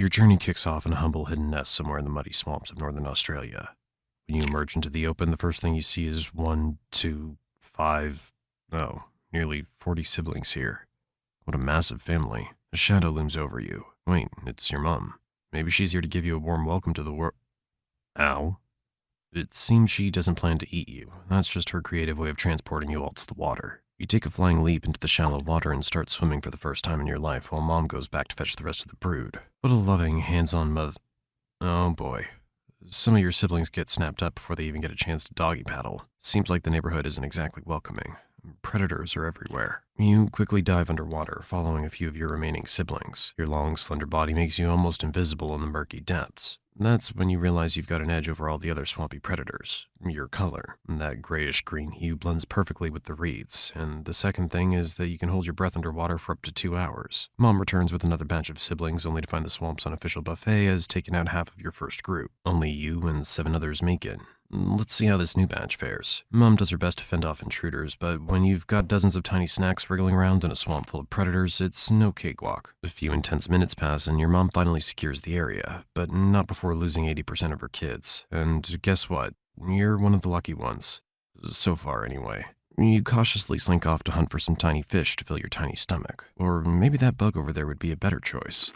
Your journey kicks off in a humble hidden nest somewhere in the muddy swamps of northern Australia. When you emerge into the open, the first thing you see is one, two, five, no, nearly 40 siblings here. What a massive family. A shadow looms over you. Wait, it's your mom. Maybe she's here to give you a warm welcome to the world. Ow. It seems she doesn't plan to eat you. That's just her creative way of transporting you all to the water. You take a flying leap into the shallow water and start swimming for the first time in your life while mom goes back to fetch the rest of the brood. What a loving, hands-on mother. Oh boy. Some of your siblings get snapped up before they even get a chance to doggy paddle. Seems like the neighborhood isn't exactly welcoming. Predators are everywhere. You quickly dive underwater, following a few of your remaining siblings. Your long, slender body makes you almost invisible in the murky depths. That's when you realize you've got an edge over all the other swampy predators. Your color. That grayish-green hue blends perfectly with the reeds, and the second thing is that you can hold your breath underwater for up to 2 hours. Mom returns with another batch of siblings, only to find the swamp's unofficial buffet has taken out half of your first group. Only you and 7 others make it. Let's see how this new batch fares. Mom does her best to fend off intruders, but when you've got dozens of tiny snacks wriggling around in a swamp full of predators, it's no cakewalk. A few intense minutes pass and your mom finally secures the area, but not before losing 80% of her kids. And guess what? You're one of the lucky ones. So far, anyway. You cautiously slink off to hunt for some tiny fish to fill your tiny stomach. Or maybe that bug over there would be a better choice.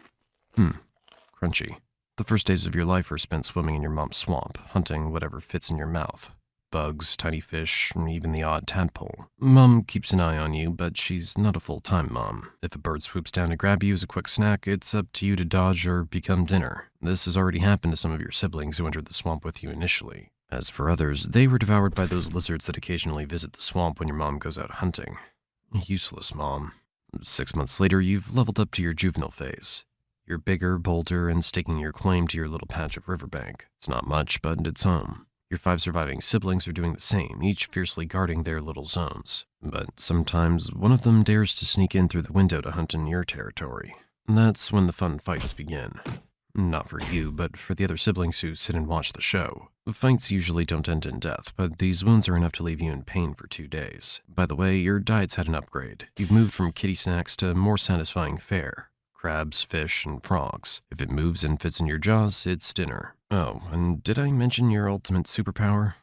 Crunchy. The first days of your life are spent swimming in your mom's swamp, hunting whatever fits in your mouth. Bugs, tiny fish, and even the odd tadpole. Mom keeps an eye on you, but she's not a full-time mom. If a bird swoops down to grab you as a quick snack, it's up to you to dodge or become dinner. This has already happened to some of your siblings who entered the swamp with you initially. As for others, they were devoured by those lizards that occasionally visit the swamp when your mom goes out hunting. Useless, Mom. 6 months later, you've leveled up to your juvenile phase. You're bigger, bolder, and staking your claim to your little patch of riverbank. It's not much, but it's home. Your 5 surviving siblings are doing the same, each fiercely guarding their little zones. But sometimes, one of them dares to sneak in through the window to hunt in your territory. That's when the fun fights begin. Not for you, but for the other siblings who sit and watch the show. The fights usually don't end in death, but these wounds are enough to leave you in pain for 2 days. By the way, your diet's had an upgrade. You've moved from kitty snacks to more satisfying fare. Crabs, fish, and frogs. If it moves and fits in your jaws, it's dinner. Oh, and did I mention your ultimate superpower?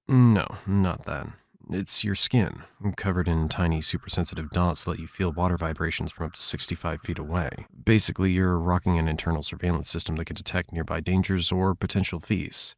No, not that. It's your skin, covered in tiny super-sensitive dots that let you feel water vibrations from up to 65 feet away. Basically, you're rocking an internal surveillance system that can detect nearby dangers or potential feasts.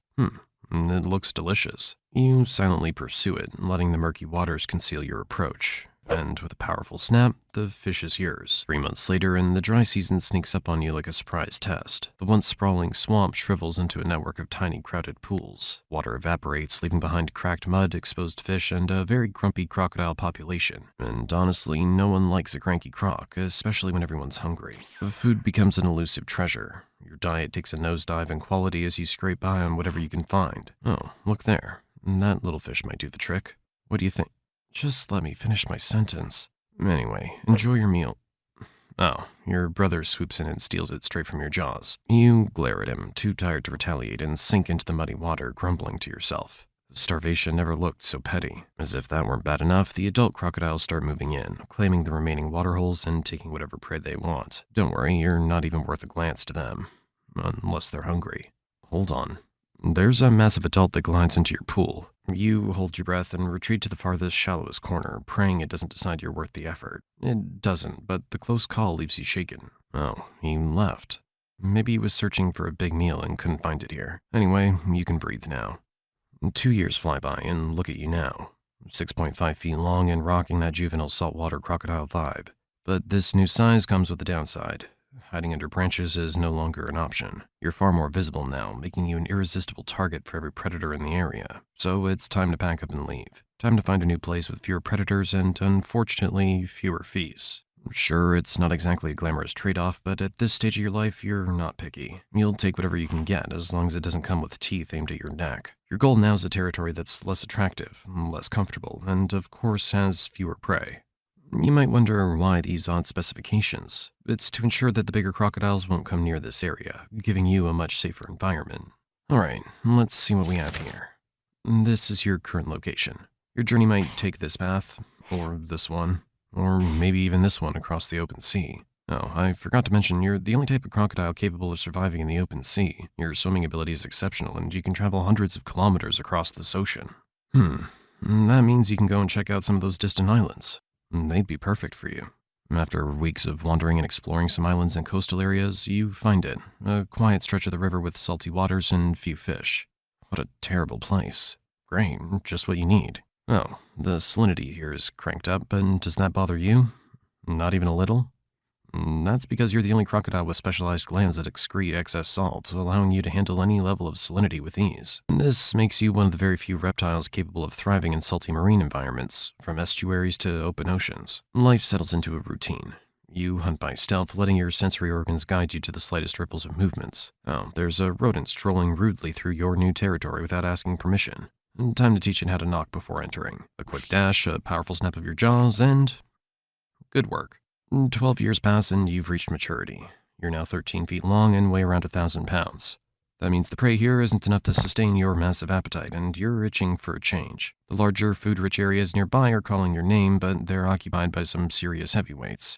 And it looks delicious. You silently pursue it, letting the murky waters conceal your approach. And with a powerful snap, the fish is yours. 3 months later, and the dry season sneaks up on you like a surprise test. The once sprawling swamp shrivels into a network of tiny, crowded pools. Water evaporates, leaving behind cracked mud, exposed fish, and a very grumpy crocodile population. And honestly, no one likes a cranky croc, especially when everyone's hungry. Food becomes an elusive treasure. Your diet takes a nosedive in quality as you scrape by on whatever you can find. Oh, look there. That little fish might do the trick. What do you think? Just let me finish my sentence. Anyway, enjoy your meal. Oh, your brother swoops in and steals it straight from your jaws. You glare at him, too tired to retaliate, and sink into the muddy water, grumbling to yourself. Starvation never looked so petty. As if that weren't bad enough, the adult crocodiles start moving in, claiming the remaining waterholes and taking whatever prey they want. Don't worry, you're not even worth a glance to them. Unless they're hungry. Hold on. There's a massive adult that glides into your pool. You hold your breath and retreat to the farthest, shallowest corner, praying it doesn't decide you're worth the effort. It doesn't, but the close call leaves you shaken. Oh, he left. Maybe he was searching for a big meal and couldn't find it here. Anyway, you can breathe now. 2 years fly by, and look at you now. 6.5 feet long and rocking that juvenile saltwater crocodile vibe. But this new size comes with a downside. Hiding under branches is no longer an option. You're far more visible now, making you an irresistible target for every predator in the area. So it's time to pack up and leave. Time to find a new place with fewer predators and, unfortunately, fewer feasts. Sure, it's not exactly a glamorous trade-off, but at this stage of your life, you're not picky. You'll take whatever you can get, as long as it doesn't come with teeth aimed at your neck. Your goal now is a territory that's less attractive, less comfortable, and of course has fewer prey. You might wonder why these odd specifications. It's to ensure that the bigger crocodiles won't come near this area, giving you a much safer environment. Alright, let's see what we have here. This is your current location. Your journey might take this path, or this one, or maybe even this one across the open sea. Oh, I forgot to mention, you're the only type of crocodile capable of surviving in the open sea. Your swimming ability is exceptional, and you can travel hundreds of kilometers across this ocean. Hmm. That means you can go and check out some of those distant islands. They'd be perfect for you. After weeks of wandering and exploring some islands and coastal areas, you find it. A quiet stretch of the river with salty waters and few fish. What a terrible place. Great, just what you need. Oh, the salinity here is cranked up, but does that bother you? Not even a little? That's because you're the only crocodile with specialized glands that excrete excess salt, allowing you to handle any level of salinity with ease. This makes you one of the very few reptiles capable of thriving in salty marine environments, from estuaries to open oceans. Life settles into a routine. You hunt by stealth, letting your sensory organs guide you to the slightest ripples of movements. Oh, there's a rodent strolling rudely through your new territory without asking permission. Time to teach it how to knock before entering. A quick dash, a powerful snap of your jaws, and good work. 12 years pass and you've reached maturity. You're now 13 feet long and weigh around 1,000 pounds. That means the prey here isn't enough to sustain your massive appetite, and you're itching for a change. The larger, food-rich areas nearby are calling your name, but they're occupied by some serious heavyweights.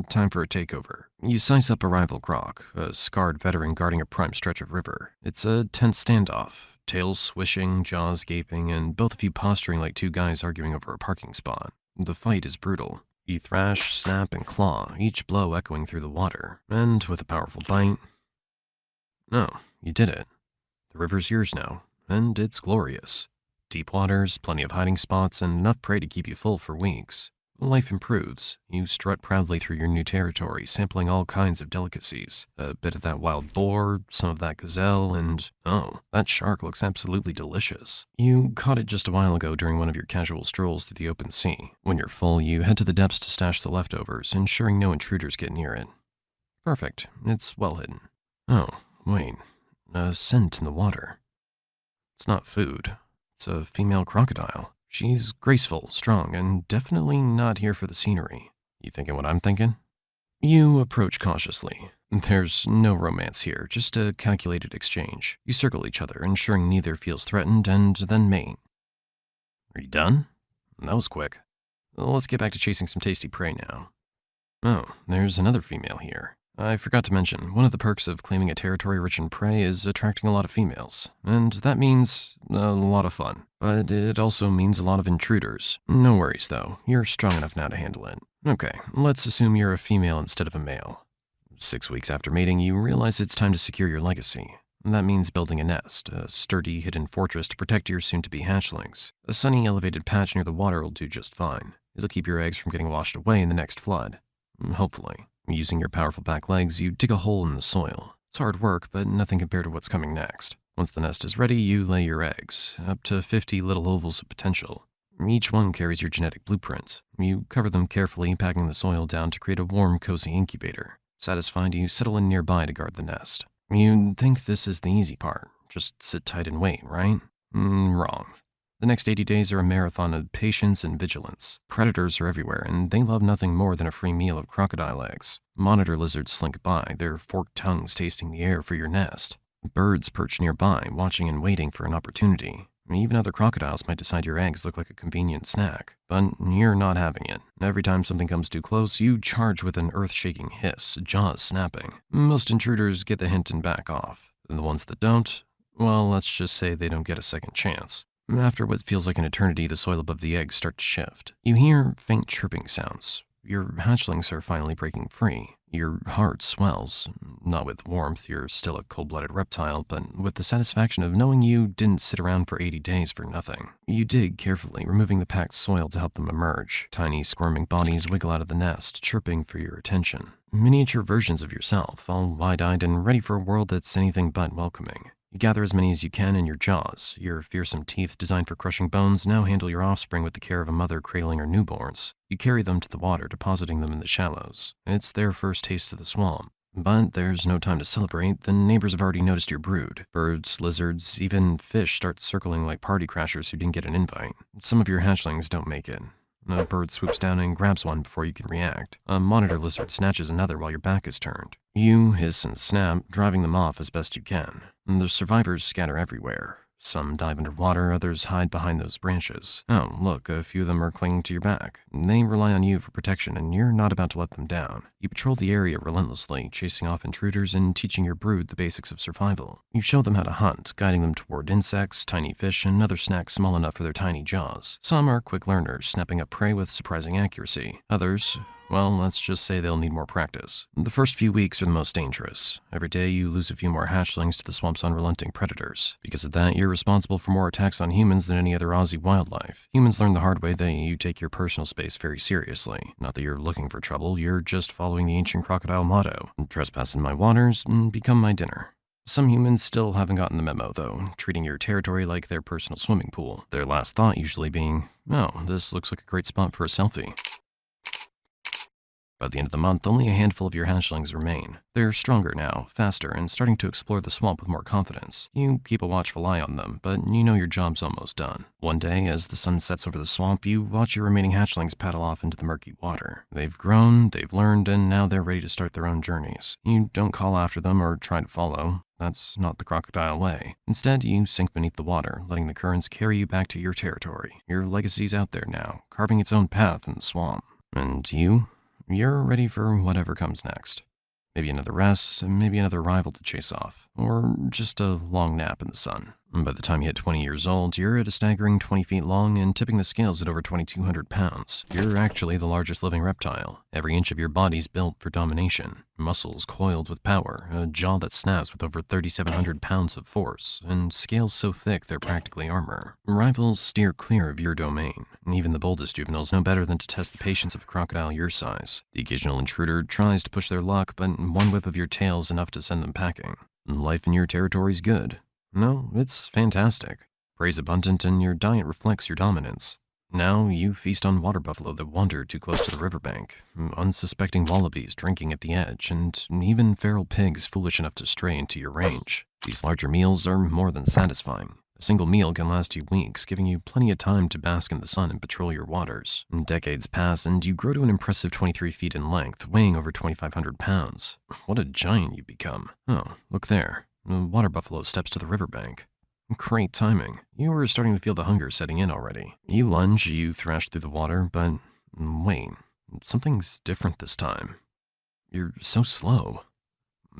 Time for a takeover. You size up a rival croc, a scarred veteran guarding a prime stretch of river. It's a tense standoff, tails swishing, jaws gaping, and both of you posturing like two guys arguing over a parking spot. The fight is brutal. You thrash, snap, and claw, each blow echoing through the water. And with a powerful bite... No, you did it. The river's yours now, and it's glorious. Deep waters, plenty of hiding spots, and enough prey to keep you full for weeks. Life improves. You strut proudly through your new territory, sampling all kinds of delicacies. A bit of that wild boar, some of that gazelle, and, oh, that shark looks absolutely delicious. You caught it just a while ago during one of your casual strolls through the open sea. When you're full, you head to the depths to stash the leftovers, ensuring no intruders get near it. Perfect. It's well hidden. Oh, wait. A scent in the water. It's not food. It's a female crocodile. She's graceful, strong, and definitely not here for the scenery. You thinking what I'm thinking? You approach cautiously. There's no romance here, just a calculated exchange. You circle each other, ensuring neither feels threatened, and then mate. Are you done? That was quick. Well, let's get back to chasing some tasty prey now. Oh, there's another female here. I forgot to mention, one of the perks of claiming a territory rich in prey is attracting a lot of females. And that means a lot of fun. But it also means a lot of intruders. No worries, though. You're strong enough now to handle it. Okay, let's assume you're a female instead of a male. 6 weeks after mating, you realize it's time to secure your legacy. That means building a nest, a sturdy, hidden fortress to protect your soon-to-be hatchlings. A sunny, elevated patch near the water will do just fine. It'll keep your eggs from getting washed away in the next flood. Hopefully. Using your powerful back legs, you dig a hole in the soil. It's hard work, but nothing compared to what's coming next. Once the nest is ready, you lay your eggs, up to 50 little ovals of potential. Each one carries your genetic blueprint. You cover them carefully, packing the soil down to create a warm, cozy incubator. Satisfied, you settle in nearby to guard the nest. You'd think this is the easy part. Just sit tight and wait, right? Wrong. The next 80 days are a marathon of patience and vigilance. Predators are everywhere, and they love nothing more than a free meal of crocodile eggs. Monitor lizards slink by, their forked tongues tasting the air for your nest. Birds perch nearby, watching and waiting for an opportunity. Even other crocodiles might decide your eggs look like a convenient snack, but you're not having it. Every time something comes too close, you charge with an earth-shaking hiss, jaws snapping. Most intruders get the hint and back off. The ones that don't, well, let's just say they don't get a second chance. After what feels like an eternity, the soil above the eggs start to shift. You hear faint chirping sounds. Your hatchlings are finally breaking free. Your heart swells. Not with warmth, you're still a cold-blooded reptile, but with the satisfaction of knowing you didn't sit around for 80 days for nothing. You dig carefully, removing the packed soil to help them emerge. Tiny, squirming bodies wiggle out of the nest, chirping for your attention. Miniature versions of yourself, all wide-eyed and ready for a world that's anything but welcoming. You gather as many as you can in your jaws. Your fearsome teeth, designed for crushing bones, now handle your offspring with the care of a mother cradling her newborns. You carry them to the water, depositing them in the shallows. It's their first taste of the swamp. But there's no time to celebrate. The neighbors have already noticed your brood. Birds, lizards, even fish start circling like party crashers who didn't get an invite. Some of your hatchlings don't make it. A bird swoops down and grabs one before you can react. A monitor lizard snatches another while your back is turned. You hiss and snap, driving them off as best you can. The survivors scatter everywhere. Some dive underwater, others hide behind those branches. Oh, look, a few of them are clinging to your back. They rely on you for protection, and you're not about to let them down. You patrol the area relentlessly, chasing off intruders and teaching your brood the basics of survival. You show them how to hunt, guiding them toward insects, tiny fish, and other snacks small enough for their tiny jaws. Some are quick learners, snapping up prey with surprising accuracy. Others, well, let's just say they'll need more practice. The first few weeks are the most dangerous. Every day you lose a few more hatchlings to the swamp's unrelenting predators. Because of that, you're responsible for more attacks on humans than any other Aussie wildlife. Humans learn the hard way that you take your personal space very seriously. Not that you're looking for trouble, you're just following the ancient crocodile motto: trespass in my waters, become my dinner. Some humans still haven't gotten the memo, though, treating your territory like their personal swimming pool. Their last thought usually being, oh, this looks like a great spot for a selfie. By the end of the month, only a handful of your hatchlings remain. They're stronger now, faster, and starting to explore the swamp with more confidence. You keep a watchful eye on them, but you know your job's almost done. One day, as the sun sets over the swamp, you watch your remaining hatchlings paddle off into the murky water. They've grown, they've learned, and now they're ready to start their own journeys. You don't call after them or try to follow. That's not the crocodile way. Instead, you sink beneath the water, letting the currents carry you back to your territory. Your legacy's out there now, carving its own path in the swamp. And you're ready for whatever comes next. Maybe another rest, maybe another rival to chase off, or just a long nap in the sun. By the time you hit 20 years old, you're at a staggering 20 feet long and tipping the scales at over 2,200 pounds. You're actually the largest living reptile. Every inch of your body's built for domination. Muscles coiled with power, a jaw that snaps with over 3,700 pounds of force, and scales so thick they're practically armor. Rivals steer clear of your domain, and even the boldest juveniles know better than to test the patience of a crocodile your size. The occasional intruder tries to push their luck, but one whip of your tail's enough to send them packing. Life in your territory's good. No, it's fantastic. Prey's abundant and your diet reflects your dominance. Now you feast on water buffalo that wander too close to the riverbank, unsuspecting wallabies drinking at the edge, and even feral pigs foolish enough to stray into your range. These larger meals are more than satisfying. A single meal can last you weeks, giving you plenty of time to bask in the sun and patrol your waters. Decades pass, and you grow to an impressive 23 feet in length, weighing over 2,500 pounds. What a giant you become. Oh, look there. The water buffalo steps to the riverbank. Great timing. You were starting to feel the hunger setting in already. You lunge, you thrash through the water, but wait, something's different this time. You're so slow.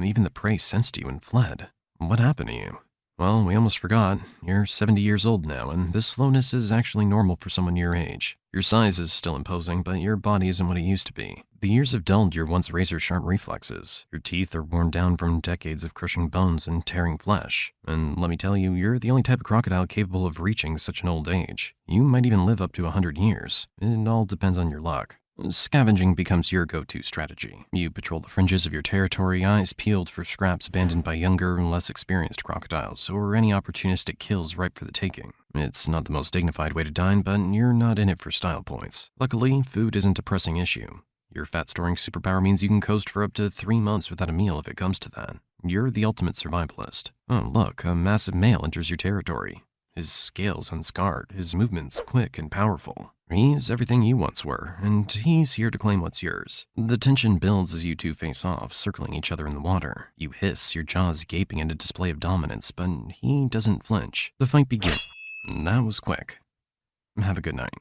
Even the prey sensed you and fled. What happened to you? Well, we almost forgot. You're 70 years old now, and this slowness is actually normal for someone your age. Your size is still imposing, but your body isn't what it used to be. The years have dulled your once razor-sharp reflexes. Your teeth are worn down from decades of crushing bones and tearing flesh. And let me tell you, you're the only type of crocodile capable of reaching such an old age. You might even live up to 100 years. It all depends on your luck. Scavenging becomes your go-to strategy. You patrol the fringes of your territory, eyes peeled for scraps abandoned by younger and less experienced crocodiles, or any opportunistic kills ripe for the taking. It's not the most dignified way to dine, but you're not in it for style points. Luckily, food isn't a pressing issue. Your fat-storing superpower means you can coast for up to 3 months without a meal if it comes to that. You're the ultimate survivalist. Oh, look, a massive male enters your territory. His scales unscarred, his movements quick and powerful. He's everything you once were, and he's here to claim what's yours. The tension builds as you two face off, circling each other in the water. You hiss, your jaws gaping in a display of dominance, but he doesn't flinch. The fight begins. That was quick. Have a good night.